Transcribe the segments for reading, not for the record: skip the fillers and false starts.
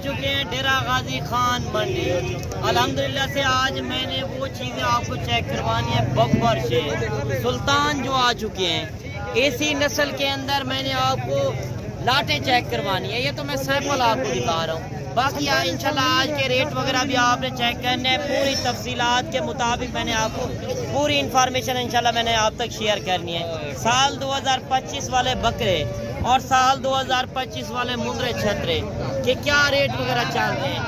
चुके हैं डेरा गाजी खान मंडी। अल्हम्दुलिल्लाह से आज मैंने वो चीज़ें आपको चेक करवानी है। बब्बर शेर सुल्तान जो आ चुके हैं, इसी नस्ल के अंदर मैंने आपको लाटें चेक करवानी है। ये तो मैं सैंपल आपको दिखा रहा हूँ। बाकी इंशाल्लाह आज के रेट वगैरह भी आपने चेक करने हैं। पूरी तफसीलात के मुताबिक मैंने आपको पूरी इंफॉर्मेशन इंशाल्लाह मैंने आप तक शेयर करनी है। साल 2025 वाले बकरे और साल 2025 वाले मुंदरे छतरे के क्या रेट वगैरह चल रहे हैं।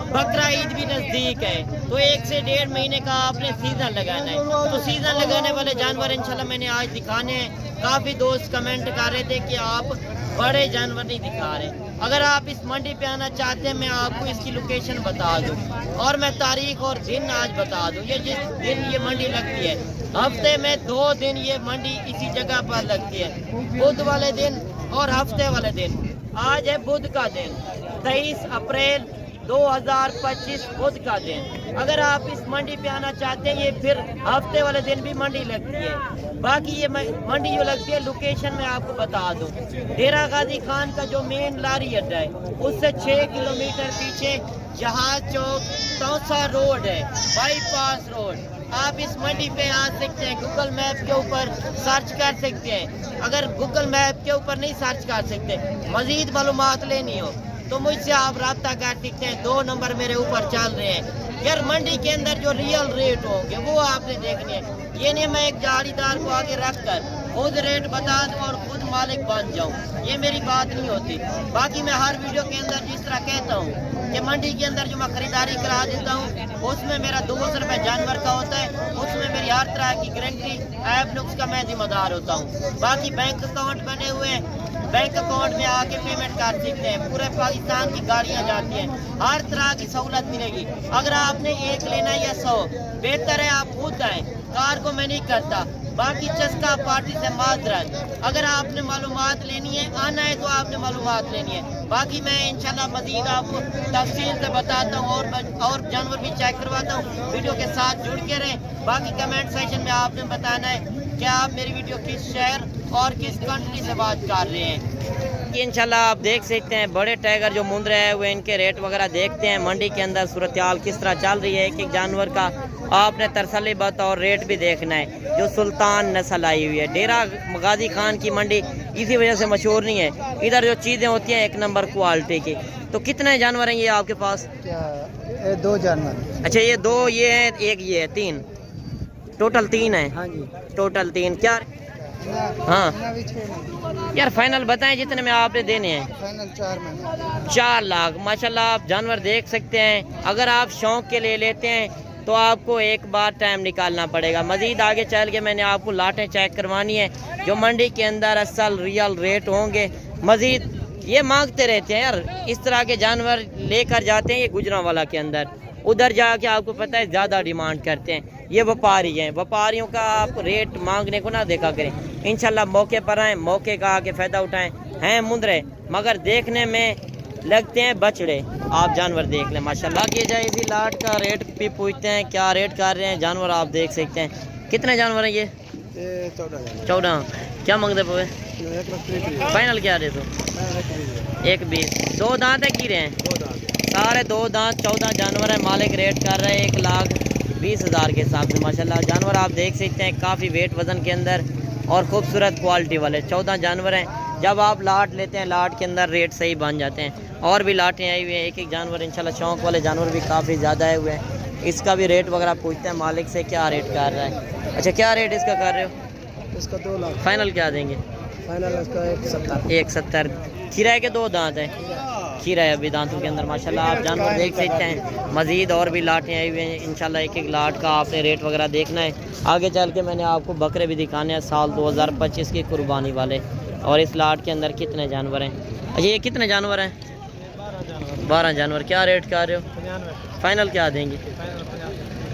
बकरा ईद भी नज़दीक है, तो 1 से 1.5 महीने का आपने सीज़न लगाना है। तो सीज़न लगाने वाले जानवर इंशाल्लाह मैंने आज दिखाने हैं। काफ़ी दोस्त कमेंट कर रहे थे कि आप बड़े जानवर नहीं दिखा रहे। अगर आप इस मंडी पे आना चाहते हैं, मैं आपको इसकी लोकेशन बता दूं और मैं तारीख और दिन आज बता दूं। ये जिस दिन ये मंडी लगती है, हफ्ते में 2 दिन ये मंडी इसी जगह पर लगती है, बुध वाले दिन और हफ्ते वाले दिन। आज है बुध का दिन, 23 अप्रैल 2025 बुध का दिन। अगर आप इस मंडी पे आना चाहते हैं, ये फिर हफ्ते वाले दिन भी मंडी लगती है। बाकी ये मंडी जो लगती है, लोकेशन में आपको बता दूं, डेरा गाजी खान का जो मेन लारी अड्डा है, उससे 6 किलोमीटर पीछे जहाज चौक तौसा रोड है, बाईपास रोड। आप इस मंडी पे आ सकते हैं, गूगल मैप के ऊपर सर्च कर सकते हैं। अगर गूगल मैप के ऊपर नहीं सर्च कर सकते, मजीद मालूमात लेनी हो तो मुझसे आप रब्ता कर सकते हैं। 2 नंबर मेरे ऊपर चल रहे हैं। यार मंडी के अंदर जो रियल रेट होंगे वो आपने देखने हैं। ये नहीं मैं एक गाड़ीदार को आगे रख कर खुद रेट बता दूं और खुद मालिक बन जाऊं, ये मेरी बात नहीं होती। बाकी मैं हर वीडियो के अंदर जिस तरह कहता हूँ कि मंडी के अंदर जो मैं खरीदारी करा देता हूँ, उसमें मेरा 200 रुपये जानवर का होता है, उसमें मेरी हर तरह की गारंटी ऐप नुक्स का मैं जिम्मेदार होता हूँ। बाकी बैंक अकाउंट बने हुए हैं, बैंक अकाउंट में आके पेमेंट कर सकते हैं। पूरे पाकिस्तान की गाड़ियाँ जाती हैं, हर तरह की सहूलत मिलेगी। अगर आपने 1 लेना है या 100, बेहतर है आप खुद आए, कार को मैं नहीं करता। बाकी चस्का पार्टी से माजरत, अगर आपने मालूमात लेनी है, आना है तो आपने मालूमात लेनी है। बाकी मैं इंशाल्लाह मजीद आपको तफसील से बताता हूँ और जानवर भी चेक करवाता हूँ। वीडियो के साथ जुड़ के रहें। बाकी कमेंट सेक्शन में आपने बताना है कि आप मेरी वीडियो किस शहर और किस कंट्री से बात कर रहे हैं। इंशाल्लाह आप देख सकते हैं बड़े टाइगर जो मुंदरे हैं, वो इनके रेट वगैरह देखते हैं। मंडी के अंदर सूरत हाल किस तरह चल रही है, एक एक जानवर का आपने तसल्ली बात और रेट भी देखना है। जो सुल्तान नस्ल आई हुई है, डेरा गाजी खान की मंडी इसी वजह से मशहूर नहीं है। इधर जो चीज़ें होती हैं 1 नंबर क्वालिटी की। तो कितने जानवर हैं ये आपके पास? क्या 2 जानवर? अच्छा, ये 2 ये है, 1 ये है, 3 टोटल 3 है। हाँ जी, टोटल 3 क्या? हाँ यार फाइनल बताएं जितने में आपने देने हैं। फाइनल 4 में 4 लाख। माशाल्लाह आप जानवर देख सकते हैं। अगर आप शौक के लिए लेते हैं तो आपको एक बार टाइम निकालना पड़ेगा। मजीद आगे चल के मैंने आपको लाटें चेक करवानी है जो मंडी के अंदर असल रियल रेट होंगे। मजीद ये मांगते रहते हैं यार, इस तरह के जानवर लेकर जाते हैं ये गुजरांवाला के अंदर, उधर जाके आपको पता है ज़्यादा डिमांड करते हैं। ये व्यापारी हैं, व्यापारियों का आप रेट मांगने को ना देखा करें। इंशाल्लाह मौके पर आएँ, मौके का आके फ़ायदा उठाएं। हैं मुंदरे मगर देखने में लगते हैं बछड़े। आप जानवर देख लें माशाल्लाह। किए जाए इसी लाट का रेट भी पूछते हैं, क्या रेट कर रहे हैं जानवर आप देख सकते हैं। कितने जानवर हैं ये? 14। क्या मांगते पे? फाइनल क्या रेट हो? 1,20। 2 दांत है गिरे हैं सारे 2 दांत। 14 जानवर है, मालिक रेट कर रहे हैं 1,20,000 के हिसाब से। माशाल्लाह जानवर आप देख सकते हैं काफ़ी वेट वजन के अंदर और खूबसूरत क्वालिटी वाले 14 जानवर हैं। जब आप लाट लेते हैं लाट के अंदर रेट सही बन जाते हैं। और भी लाटें आई हुई हैं, एक एक जानवर इंशाल्लाह। शौक वाले जानवर भी काफ़ी ज़्यादा आए हुए हैं। इसका भी रेट वगैरह पूछते हैं मालिक से क्या रेट कर रहा है। अच्छा, क्या रेट इसका कर रहे हो? इसका 2 लाख। फाइनल क्या देंगे? फाइनल इसका 170। 170। खीरा के 2 दांत हैं, खीरा है अभी दांतों के अंदर। माशाल्लाह आप जानवर देख सकते हैं। मजीद और भी लाटें आई हुई हैं इंशाल्लाह। एक एक लाट का आपने रेट वगैरह देखना है। आगे चल के मैंने आपको बकरे भी दिखाने हैं साल 2025 की कुर्बानी वाले। और इस लाट के अंदर कितने जानवर हैं? अच्छा, ये कितने जानवर हैं? 12 जानवर। क्या रेट कर रहे हो? फाइनल क्या देंगे?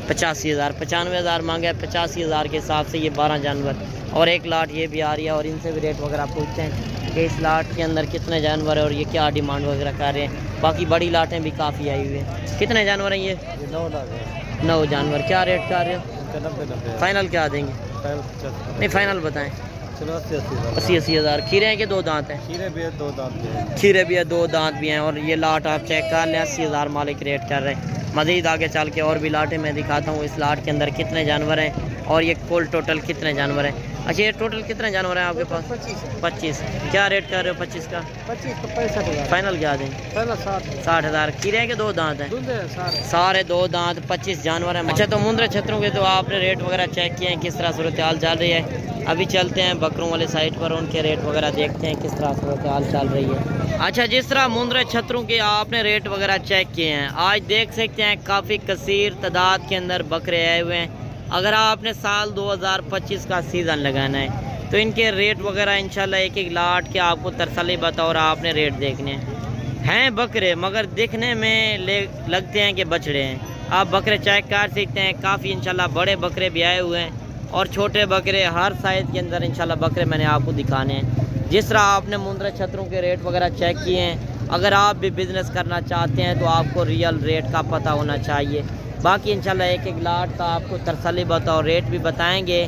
85,000। 95,000 मांगे, 85,000 के हिसाब से ये 12 जानवर। और एक लाट ये भी आ रही है और इनसे भी रेट वगैरह पूछते हैं कि इस लाट के अंदर कितने जानवर है और ये क्या डिमांड वगैरह कर रहे हैं। बाकी बड़ी लाटें भी काफ़ी आई हुई हैं। कितने जानवर हैं ये? 9 जानवर। क्या रेट कर रहे हो? 90। फाइनल क्या देंगे? फाइनल 50। नहीं फाइनल बताएं। 80 हज़ार। खीरे हैं कि दो दांत हैं? खीरे भी है, 2 दांत भी है। खीरे भी है, दो दांत भी हैं। और ये लाट आप चेक कर लें, 80 हज़ार मालिक रेट कर रहे हैं। मज़ीद आगे चल के और भी लाटें मैं दिखाता हूँ, इस लाट के अंदर कितने जानवर हैं और ये कुल टोटल कितने जानवर हैं। अच्छा, ये टोटल कितने जानवर हैं आपके पास? 25। क्या रेट कर रहे हो 25 का? 25 को 65,000। फाइनल क्या दें? 60 हज़ार। खीरे हैं कि दो दांत हैं? सारे सारे दो दांत, 25 जानवर हैं। अच्छा, तो मुंद्रा छतरों के तो आपने रेट वगैरह चेक किए हैं, किस तरह सूरत हाल चल रही है? अभी चलते हैं बकरों वाले साइड पर, उनके रेट वगैरह देखते हैं किस तरह सूरत हाल चल रही है। अच्छा, जिस तरह मुंद्रा छतरों के आपने रेट वगैरह चेक किए हैं, आज देख सकते हैं काफ़ी कसीर तादाद के अंदर बकरे आए हुए हैं। अगर आपने साल 2025 का सीज़न लगाना है तो इनके रेट वगैरह इंशाल्लाह एक एक लाट के आपको तरसली बता और आपने रेट देखने हैं बकरे, मगर दिखने में लगते हैं कि बछड़े हैं। आप बकरे चेक कर सकते हैं, काफ़ी इंशाल्लाह बड़े बकरे भी आए हुए हैं और छोटे बकरे, हर साइज़ के अंदर इंशाल्लाह बकरे मैंने आपको दिखाने हैं। जिस तरह आपने मुंद्रा छतरों के रेट वगैरह चेक किए हैं, अगर आप भी बिज़नेस करना चाहते हैं तो आपको रियल रेट का पता होना चाहिए। बाकी इंशाल्लाह एक एक लाट का आपको तरसली बता और रेट भी बताएंगे।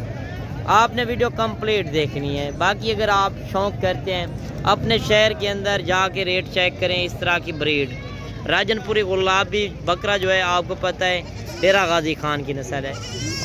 आपने वीडियो कंप्लीट देखनी है। बाकी अगर आप शौक़ करते हैं अपने शहर के अंदर जाके रेट चेक करें। इस तरह की ब्रीड राजनपुरी गुलाबी बकरा जो है आपको पता है डेरा गाजी खान की नस्ल है,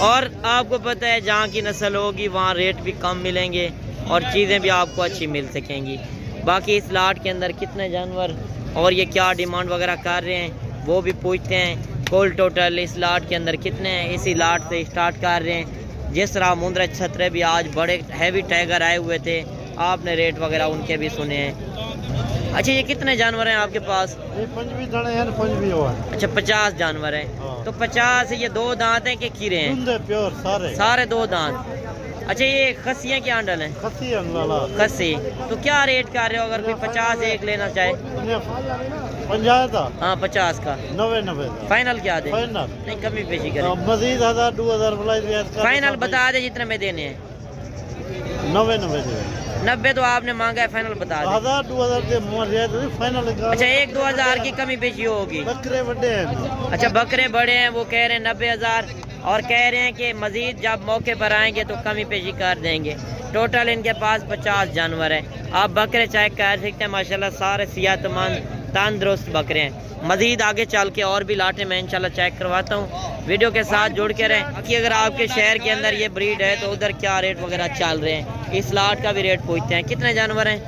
और आपको पता है जहाँ की नस्ल होगी वहाँ रेट भी कम मिलेंगे और चीज़ें भी आपको अच्छी मिल सकेंगी। बाकी इस लाट के अंदर कितने जानवर और ये क्या डिमांड वगैरह कर रहे हैं वो भी पूछते हैं। कुल टोटल इस लाट के अंदर कितने हैं, इसी लाट से स्टार्ट कर रहे हैं। जिस तरह मुंद्रा छतरे भी आज बड़े हैवी टाइगर आए हुए थे, आपने रेट वगैरह उनके भी सुने हैं। अच्छा, ये कितने जानवर हैं आपके पास? ये 25 दाने हैं, 25 हुआ। अच्छा, 50 जानवर हैं। तो 50 ये दो दांत हैं कि खीरे हैं? प्योर सारे दो दांत। अच्छा, ये खस्सियाँ क्या अंडल हैं? खस्सी। तो क्या रेट कर रहे हो अगर कोई 50 एक लेना चाहे? 50 था। हाँ, 50 का 90 फाइनल क्या दे? फाइनल नहीं, कमी पेशी करें। मजीद 1000 2000 फाइनल बता दे जितने में देने हैं। 90 तो आपने मांगा है, फाइनल बता दे। 1000 2000 फाइनल। अच्छा, 1-2 हज़ार की कमी पेशी होगी। बकरे बड़े हैं। अच्छा, बकरे बड़े हैं, वो कह रहे हैं 90,000 और कह रहे हैं कि मजीद जब मौके पर आएंगे तो कमी पेशी कर देंगे। टोटल इनके पास 50 जानवर हैं। आप बकरे चेक कर सकते हैं, माशाल्लाह सारे सेहतमंद तंदुरुस्त बकरे हैं। मजीद आगे चल के और भी लाटें मैं इंशाल्लाह चेक करवाता हूँ। वीडियो के साथ जुड़ के रहें कि अगर आपके शहर के अंदर ये ब्रीड है तो उधर क्या रेट वगैरह चल रहे हैं। इस लाट का भी रेट पूछते हैं। कितने जानवर हैं?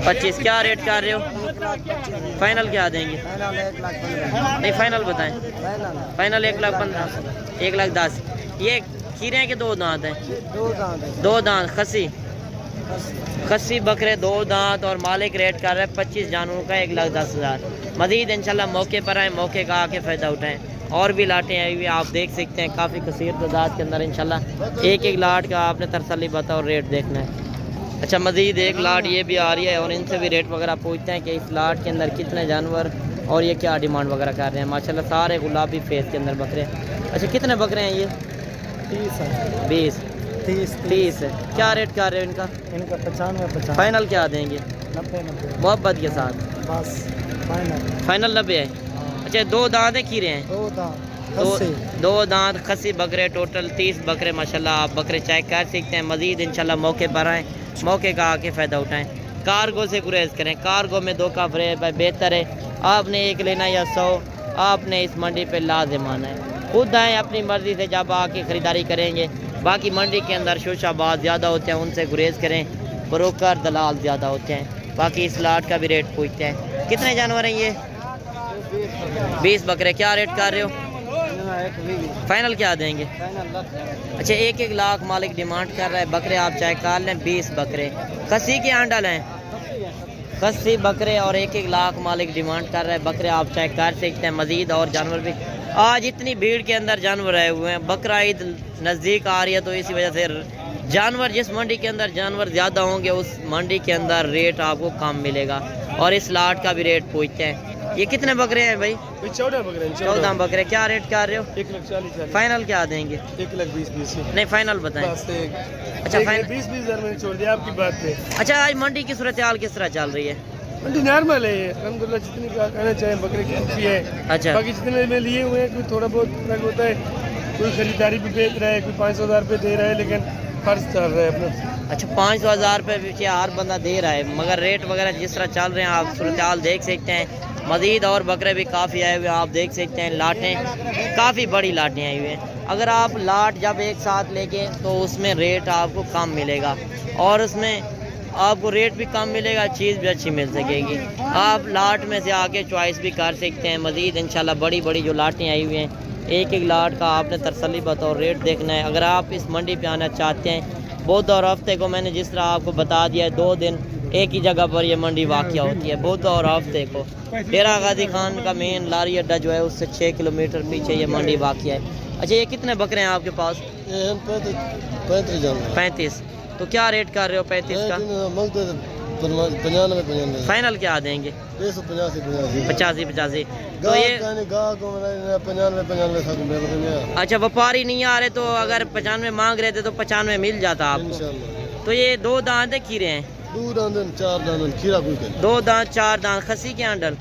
25। क्या रेट कर रहे हो? फाइनल क्या देंगे? नहीं, फाइनल बताएं। फाइनल 1,15,000 1,10,000। ये खीरे हैं कि दो दांत हैं? दो दांत खस्सी बकरे दो दांत और मालिक रेट कर रहे हैं 25 जानवरों का 1,10,000। मजीद इंशाल्लाह मौके पर आए, मौके का आके फ़ायदा उठाएं। और भी लाटें आई हुई आप देख सकते हैं, काफ़ी कसीर तादाद के अंदर इंशाल्लाह एक एक लाट का आपने तरसली बता और रेट देखना है। अच्छा, मजीद एक लाट ये भी आ रही है और इनसे भी रेट वगैरह पूछते हैं कि इस लाट के अंदर कितने जानवर और ये क्या डिमांड वगैरह कर रहे हैं। माशाल्लाह सारे गुलाबी फेस के अंदर बकरे। अच्छा, कितने बकरे हैं ये? 20 30 है। क्या रेट कर रहे हो इनका? 95 फाइनल क्या देंगे? 90 मोहब्बत के साथ बस फाइनल 90 है। अच्छा, दो दांत है खीरे हैं? दो दांत खस्सी बकरे, टोटल 30 बकरे माशाल्लाह। आप बकरे चेक कर सकते हैं। मजीद इंशाल्लाह मौके पर आएँ, मौके का आके फ़ायदा उठाएं। कार्गो से गुरेज करें, कार्गो में धोखा फरेब बेहतर है। आपने एक लेना या 100 आपने इस मंडी पे लाजिम आना है। खुद आएँ अपनी मर्ज़ी से, जब आके ख़रीदारी करेंगे। बाकी मंडी के अंदर शोशाबाज ज़्यादा होते हैं, उनसे गुरेज करें। ब्रोकर दलाल ज़्यादा होते हैं। बाकी इस लाट का भी रेट पूछते हैं। कितने जानवर हैं ये? 20 बकरे। क्या रेट कर रहे हो? फाइनल क्या देंगे? अच्छा, 1-1 लाख मालिक डिमांड कर रहा है। बकरे आप चाहे कर लें, 20 बकरे खस्सी के आंडल हैं। खस्सी बकरे और 1-1 लाख मालिक डिमांड कर रहा है। बकरे आप चाहे कर सकते हैं। मजीद और जानवर भी आज इतनी भीड़ के अंदर जानवर आए हुए हैं। बकरा ईद नज़दीक आ रही है तो इसी वजह से जानवर, जिस मंडी के अंदर जानवर ज़्यादा होंगे उस मंडी के अंदर रेट आपको कम मिलेगा। और इस लाट का भी रेट पूछते हैं। ये कितने बकरे हैं भाई? 14 बकरे। क्या रेट कर रहे हो? 1,40,000। फाइनल क्या देंगे? 1,20,000। नहीं, फाइनल बताएं। अच्छा, फाइनल 20,000 मैंने छोड़ दिया आपकी बात पे। अच्छा, आज मंडी की सूरत हाल किस तरह चल रही है? मंडी नॉर्मल है अल्हम्दुलिल्लाह, जितनी कहना चाहे बकरे की अच्छी है। अच्छा, बाकी जितने में लिए हुए हैं कोई थोड़ा बहुत फर्क होता है। कोई खरीदारी भी बेच रहा है, कोई 500,000 रुपये दे रहा है, लेकिन फर्ज चल रहे हैं अपने। अच्छा 500,000 रुपये पीछे हर बंदा दे रहा है, मगर रेट वगैरह जिस तरह चल रहे हैं आप सूरत हाल देख सकते हैं। मज़ीद और बकरे भी काफ़ी आए हुए हैं, आप देख सकते हैं। लाटें काफ़ी बड़ी लाटें आई हुई हैं। अगर आप लाट जब एक साथ लेके तो उसमें रेट आपको कम मिलेगा और उसमें आपको रेट भी कम मिलेगा, चीज़ भी अच्छी मिल सकेगी। आप लाट में से आके चॉइस भी कर सकते हैं। मज़ीद इंशाल्लाह बड़ी बड़ी जो लाटें आई हुई हैं, एक एक लाट का आपने तसल्ली बतौर रेट देखना है। अगर आप इस मंडी पे आना चाहते हैं, बुध और हफ्ते को मैंने जिस तरह आपको बता दिया है, 2 दिन एक ही जगह पर ये मंडी वाक़या होती है, बुध और हफ्ते को। डेरा गाजी खान का मेन लारी अड्डा जो है उससे 6 किलोमीटर पीछे ये मंडी वाक़या है। अच्छा ये कितने बकरे हैं आपके पास? 35। तो क्या रेट कर रहे हो 35 का? 95 फाइनल क्या देंगे? 85। तो ये 95 अच्छा व्यापारी नहीं आ रहे, तो अगर 95 मांग रहे थे तो 95 मिल जाता आपको। तो ये 2 दांत है खीरे हैं? 2 दांत 4 दांत खीरा कोई 2 दांत 4 दांत खस्सी के अंडल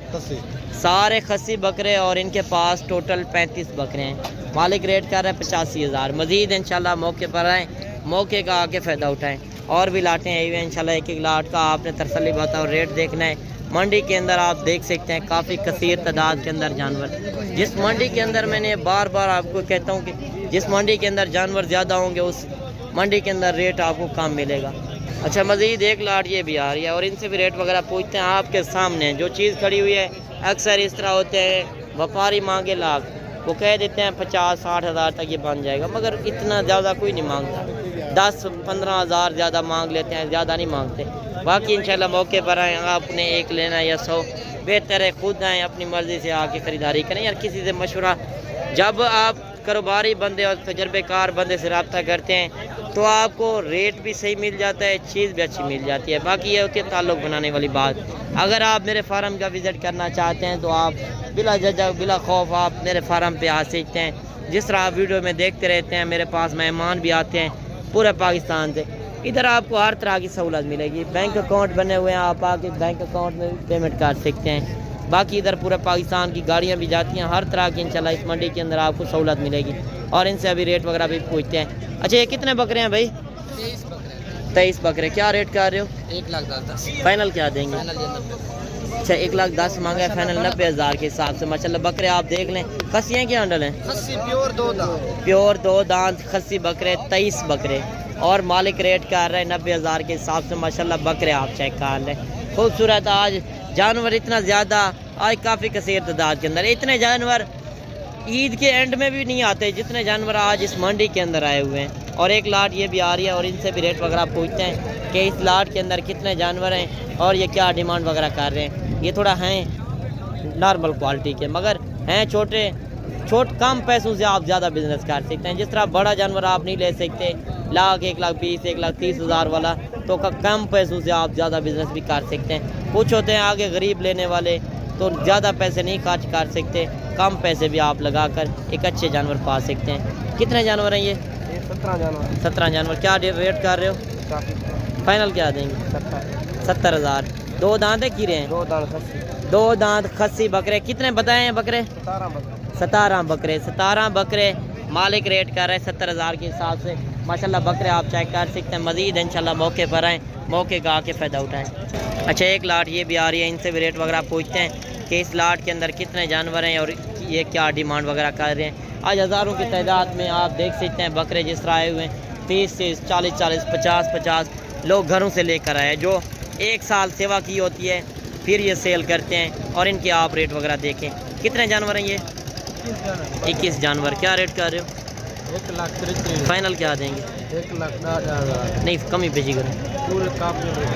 सारे खस्सी बकरे और इनके पास टोटल 35 बकरे हैं। मालिक रेट कर रहा है 85,000। मज़ीद इंशाल्लाह मौके पर आएँ, मौके का आके फ़ायदा उठाएं। और भी लाटें आई हुई हैं इंशाल्लाह, एक एक लाट का आपने तसल्ली बताओ रेट देखना है। मंडी के अंदर आप देख सकते हैं काफ़ी कसीर तादाद के अंदर जानवर। जिस मंडी के अंदर मैंने बार बार आपको कहता हूँ कि जिस मंडी के अंदर जानवर ज़्यादा होंगे उस मंडी के अंदर रेट आपको कम मिलेगा। अच्छा मज़ीद एक लाट ये भी आ रही है और इनसे भी रेट वगैरह पूछते हैं आपके सामने। जो चीज़ खड़ी हुई है अक्सर इस तरह होते हैं, व्यापारी मांगे लाख, वो कह देते हैं 50-60 हज़ार तक ये बन जाएगा, मगर इतना ज़्यादा कोई नहीं मांगता। 10-15 हज़ार ज़्यादा मांग लेते हैं, ज़्यादा नहीं मांगते। बाकी इंशाल्लाह मौके पर आएँ, आपने एक लेना या 100 बेहतर है खुद आएँ, अपनी मर्ज़ी से आके ख़रीदारी करें यार, किसी से मशवरा। जब आप कारोबारी बंदे और तजर्बेकार बंदे से रब्ता करते हैं तो आपको रेट भी सही मिल जाता है, चीज़ भी अच्छी मिल जाती है। बाकी ये होती है ताल्लुक़ बनाने वाली बात। अगर आप मेरे फार्म का विज़िट करना चाहते हैं तो आप बिला झिझक बिला खौफ आप मेरे फार्म पे आ सकते हैं। जिस तरह आप वीडियो में देखते रहते हैं, मेरे पास मेहमान भी आते हैं पूरे पाकिस्तान से। इधर आपको हर तरह की सहूलत मिलेगी। बैंक अकाउंट बने हुए हैं, आप आके बैंक अकाउंट में पेमेंट कर सकते हैं। बाकी इधर पूरे पाकिस्तान की गाड़ियाँ भी जाती हैं, हर तरह की इंशाल्लाह इस मंडी के अंदर आपको सहूलत मिलेगी। और इनसे अभी रेट वगैरह भी पूछते हैं। अच्छा ये कितने बकरे हैं भाई? 23 बकरे। क्या रेट कर रहे हो? 1,10,000। फाइनल क्या देंगे? अच्छा 1,10,000 मांगा है, फाइनल 90,000 के हिसाब से। माशाल्लाह बकरे आप देख लें। खस्सियाँ क्या अंडल हैं? खस्सी प्योर 2 दांत। प्योर 2 दांत खस्सी बकरे, 23 बकरे। और मालिक रेट कर रहे हैं 90,000 के हिसाब से। माशाल्लाह बकरे आप चेक कर लें, खूबसूरत। आज जानवर इतना ज़्यादा, आज काफ़ी कसीर तादाद के अंदर। इतने जानवर ईद के एंड में भी नहीं आते जितने जानवर आज इस मंडी के अंदर आए हुए हैं। और एक लाट ये भी आ रही है और इनसे भी रेट वगैरह पूछते हैं कि इस लाट के अंदर कितने जानवर हैं और ये क्या डिमांड वगैरह कर रहे हैं। ये थोड़ा हैं नॉर्मल क्वालिटी के, मगर हैं छोटे कम पैसों से आप ज़्यादा बिजनेस कर सकते हैं। जिस तरह बड़ा जानवर आप नहीं ले सकते, 1,20,000 1,30,000 वाला, तो कम पैसों से आप ज़्यादा बिजनेस भी कर सकते हैं। कुछ होते हैं आगे गरीब लेने वाले, तो ज़्यादा पैसे नहीं खर्च कर सकते, कम पैसे भी आप लगाकर एक अच्छे जानवर पा सकते हैं। कितने जानवर हैं ये? 17 जानवर। 17 जानवर। क्या रेट कर रहे हो? फाइनल क्या देंगे? 70,000। 2 दांत है खीरे हैं? 2 दांत खस्सी। 2 दांत खस्सी बकरे। कितने बताए हैं बकरे? 17 बकरे। 17 बकरे मालिक रेट कर रहे हैं 70,000 के हिसाब से। माशाल्लाह बकरे आप चेक कर सकते हैं। मज़ीद इंशाल्लाह मौके पर आएँ, मौके का आके फ़ायदा उठाएं। अच्छा एक लाट ये भी आ रही है, इनसे भी रेट वगैरह पूछते हैं कि इस लाट के अंदर कितने जानवर हैं और ये क्या डिमांड वगैरह कर रहे हैं। आज हज़ारों की तादाद में आप देख सकते हैं बकरे जिस तरह आए हुए हैं। 30 से 40, 50 लोग घरों से लेकर आए हैं, जो 1 साल सेवा की होती है, फिर ये सेल करते हैं। और इनके आप रेट वगैरह देखें। कितने जानवर हैं ये? 21 जानवर। क्या रेट कर रहे हो? 1,30,000। फाइनल क्या देंगे? 1,10,000। नहीं कमी पेशी करें पूरे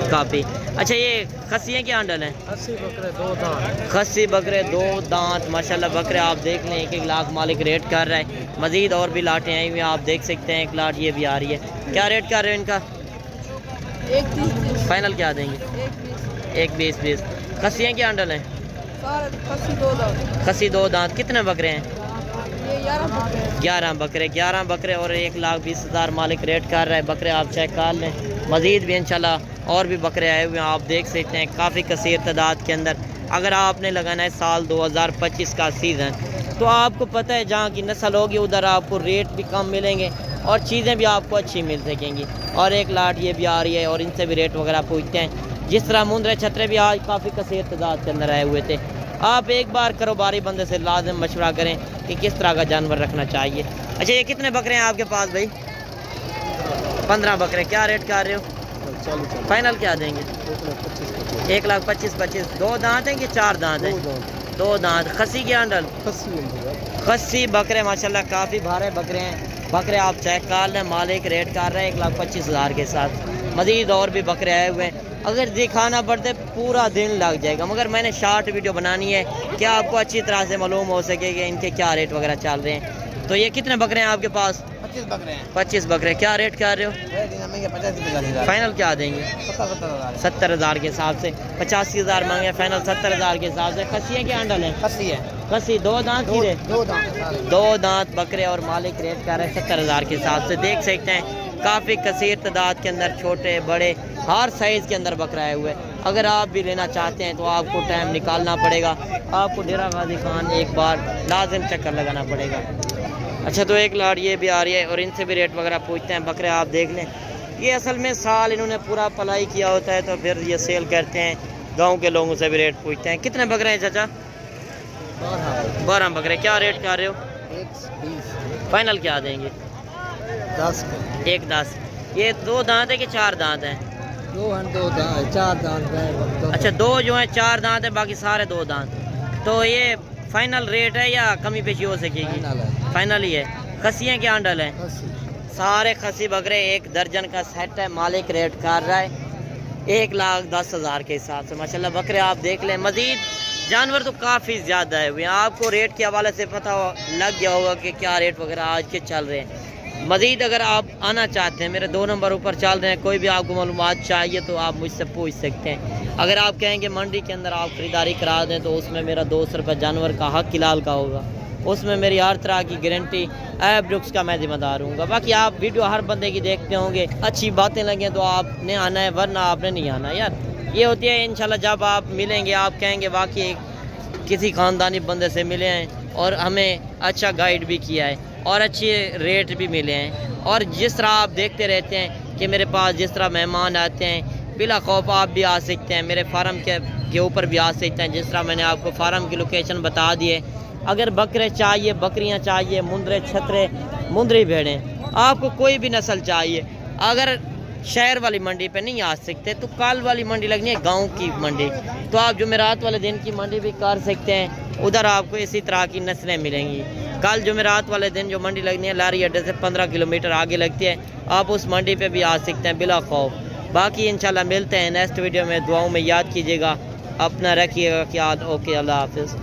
काफ़ी। अच्छा ये खस्सियाँ क्या अंडल हैं? 80 बकरे 2 दांत। खस्सी बकरे 2 दांत। माशाल्लाह बकरे आप देख लें 1-1 लाख मालिक रेट कर रहा है। मज़ीद और भी लाटें आई हुई हैं, आप देख सकते हैं। एक लाट ये भी आ रही है। क्या रेट कर रहे हो इनका? 1,30,000। फाइनल क्या देंगे? 1,20,000। खस्सियाँ क्या अंडल हैं? खस्सी 2 दांत। खस्सी 2 दांत। कितने बकरे हैं? ये 11 बकरे। 11 बकरे और 1,20,000 मालिक रेट कर रहा है। बकरे आप चेक कर लें। मज़ीद भी इंशाल्लाह और भी बकरे आए हुए हैं, आप देख सकते हैं काफ़ी कसीर तादाद के अंदर। अगर आपने लगाना है साल 2025 का सीज़न, तो आपको पता है जहाँ की नस्ल होगी उधर आपको रेट भी कम मिलेंगे और चीज़ें भी आपको अच्छी मिल सकेंगी। और एक लाट ये भी आ रही है और इनसे भी रेट वगैरह पूछते हैं। जिस तरह मुंद्रे छतरे भी आज काफ़ी कसीर तादाद के अंदर आए हुए थे। आप एक बार कारोबारी बंदे से लाजम मशवरा करें कि किस तरह का जानवर रखना चाहिए। अच्छा, ये कितने बकरे हैं आपके पास भाई? 15 बकरे। क्या रेट कर रहे हो? फाइनल क्या देंगे? 1,25,25। 2 दांत हैं कि 4 दांत हैं? 2 दांत। खसी के अंडल? खसी बकरे माशाल्लाह काफ़ी भारे बकरे हैं। बकरे आप चेक कर लें, मालिक रेट कर रहे हैं 1,25,000 के साथ। मज़ीद और भी बकरे आए हुए हैं, अगर दिखाना पड़ते पूरा दिन लग जाएगा, मगर मैंने शॉर्ट वीडियो बनानी है कि आपको अच्छी तरह से मालूम हो सके कि इनके क्या रेट वगैरह चल रहे हैं। तो ये कितने बकरे हैं आपके पास? 25 बकरे हैं। 25 बकरे। क्या रेट कर रहे हो? फाइनल क्या देंगे? 70,000 के हिसाब से। 85,000 मांगे, फाइनल 70,000 के हिसाब से। खसियाँ क्या अंडल है? खसी है। खसी 2 दांत ही रहे? 2 दांत। 2 दांत बकरे और मालिक रेट कर रहे हैं 70,000 के हिसाब से। देख सकते हैं काफ़ी कसीर तादाद के अंदर छोटे बड़े हर साइज़ के अंदर बकरा आए हुए। अगर आप भी लेना चाहते हैं तो आपको टाइम निकालना पड़ेगा, आपको डेरा गाजी खान एक बार लाजिम चक्कर लगाना पड़ेगा। अच्छा, तो एक लाड़ ये भी आ रही है और इनसे भी रेट वगैरह पूछते हैं। बकरे आप देख लें, ये असल में साल इन्होंने पूरा पलाई किया होता है तो फिर ये सेल करते हैं। गाँव के लोगों से भी रेट पूछते हैं। कितने बकरे हैं चाचा? 12 बकरे। क्या रेट कर रहे हो? 120। फाइनल क्या देंगे? 10। 1,10। ये 2 दांत है कि 4 दांत हैं? 2 दांत, 4 दांत। अच्छा, 2 जो है 4 दांत है, बाकी सारे 2 दांत। तो ये फाइनल रेट है या कमी पेशी हो सकेगी? फाइनल ही है। खसियाँ क्या अंडल हैं? सारे खसी बकरे 1 दर्जन का सेट है। मालिक रेट कर रहा है 1,10,000 के हिसाब से। माशाल्लाह बकरे आप देख लें। मज़ीद जानवर तो काफ़ी ज़्यादा है हुए। आपको रेट के हवाले से पता लग गया होगा कि क्या रेट वगैरह आज के चल रहे हैं। मज़ीद अगर आप आना चाहते हैं, मेरे 2 नंबर ऊपर चल रहे हैं, कोई भी आपको मालूमात चाहिए तो आप मुझसे पूछ सकते हैं। अगर आप कहेंगे मंडी के अंदर आप ख़रीदारी करा दें तो उसमें मेरा 200 रुपये जानवर का हक किलाल का होगा। उसमें मेरी हर तरह की गारंटी ऐप लुक्स का मैं जिम्मेदार हूँगा। बाकी आप वीडियो हर बंदे की देखते होंगे, अच्छी बातें लगें तो आपने आना है, वरना आपने नहीं आना यार। ये होती है इंशाल्लाह जब आप मिलेंगे आप कहेंगे वाकई किसी ख़ानदानी बंदे से मिले हैं और हमें अच्छा गाइड भी किया है और अच्छे रेट भी मिले हैं। और जिस तरह आप देखते रहते हैं कि मेरे पास जिस तरह मेहमान आते हैं, बिला खौफ आप भी आ सकते हैं, मेरे फार्म के ऊपर भी आ सकते हैं। जिस तरह मैंने आपको फार्म की लोकेशन बता दी है। अगर बकरे चाहिए, बकरियां चाहिए, मुंदरे छतरे, मुंदरी भेड़ें, आपको कोई भी नस्ल चाहिए, अगर शहर वाली मंडी पे नहीं आ सकते तो कल वाली मंडी लगनी है, गांव की मंडी, तो आप जुमेरात वाले दिन की मंडी भी कर सकते हैं। उधर आपको इसी तरह की नस्लें मिलेंगी। कल जुमेरात वाले दिन जो मंडी लगनी है लारी अड्डे से 15 किलोमीटर आगे लगती है, आप उस मंडी पे भी आ सकते हैं बिला खौफ। बाकी इंशाल्लाह मिलते हैं नेक्स्ट वीडियो में। दुआओं में याद कीजिएगा, अपना रखिएगा ख्याल। ओके, अल्लाह हाफिज़।